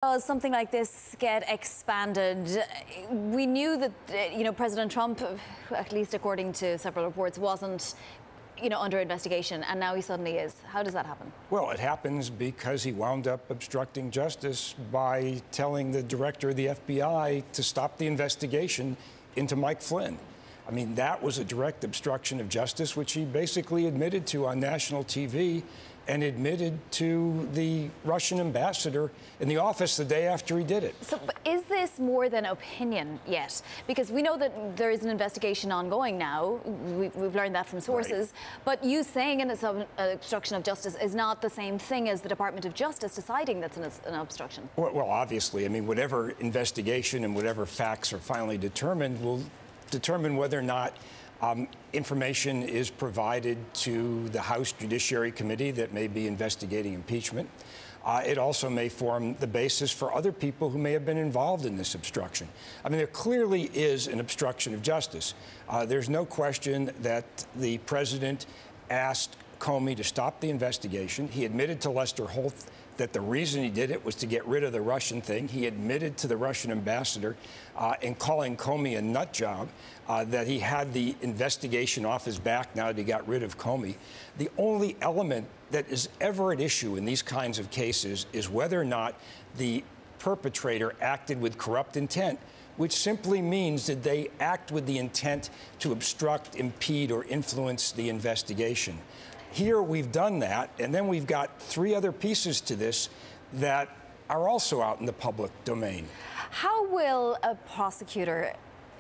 Does something like this get expanded? We knew that, President Trump, at least according to several reports, wasn't, under investigation, and now he suddenly is. How does that happen? Well, it happens because he wound up obstructing justice by telling the director of the FBI to stop the investigation into Mike Flynn. I mean, that was a direct obstruction of justice, which he basically admitted to on national TV and admitted to the Russian ambassador in the office the day after he did it. So is this more than opinion yet? Because we know that there is an investigation ongoing now. We've learned that from sources. Right. But you saying it's an obstruction of justice is not the same thing as the Department of Justice deciding that's an obstruction. Well, obviously. I mean, whatever investigation and whatever facts are finally determined will determine whether or not information is provided to the House Judiciary Committee that may be investigating impeachment. It also may form the basis for other people who may have been involved in this obstruction. I mean, there clearly is an obstruction of justice. There's no question that the president asked Comey to stop the investigation. He admitted to Lester Holt that the reason he did it was to get rid of the Russian thing. He admitted to the Russian ambassador in calling Comey a nut job that he had the investigation off his back now that he got rid of Comey. The only element that is ever at issue in these kinds of cases is whether or not the perpetrator acted with corrupt intent, which simply means that they act with the intent to obstruct, impede, or influence the investigation. Here we've done that, and then we've got three other pieces to this that are also out in the public domain. How will a prosecutor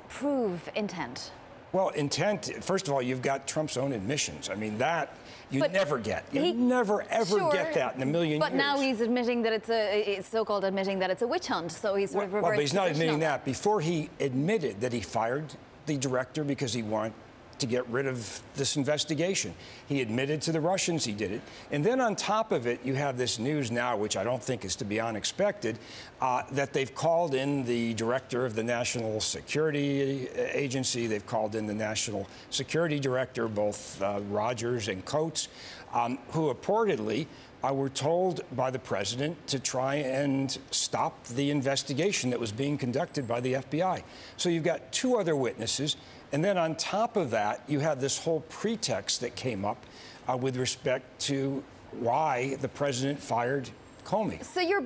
prove intent? Well, intent, first of all, you've got Trump's own admissions. I mean, that you never get. You never, ever get that in a million years. But now he's admitting that it's so-called admitting that it's a witch hunt, so he's sort of reversed. Well, but he's not admitting that. Before he admitted that he fired the director because he wanted to get rid of this investigation. He admitted to the Russians he did it. And then on top of it, you have this news now, which I don't think is to be unexpected, that they've called in the director of the National Security Agency. They've called in the National Security Director, both Rogers and Coates, who reportedly were told by the president to try and stop the investigation that was being conducted by the FBI. So you've got two other witnesses. And then on top of that, you have this whole pretext that came up with respect to why the president fired Comey. So you're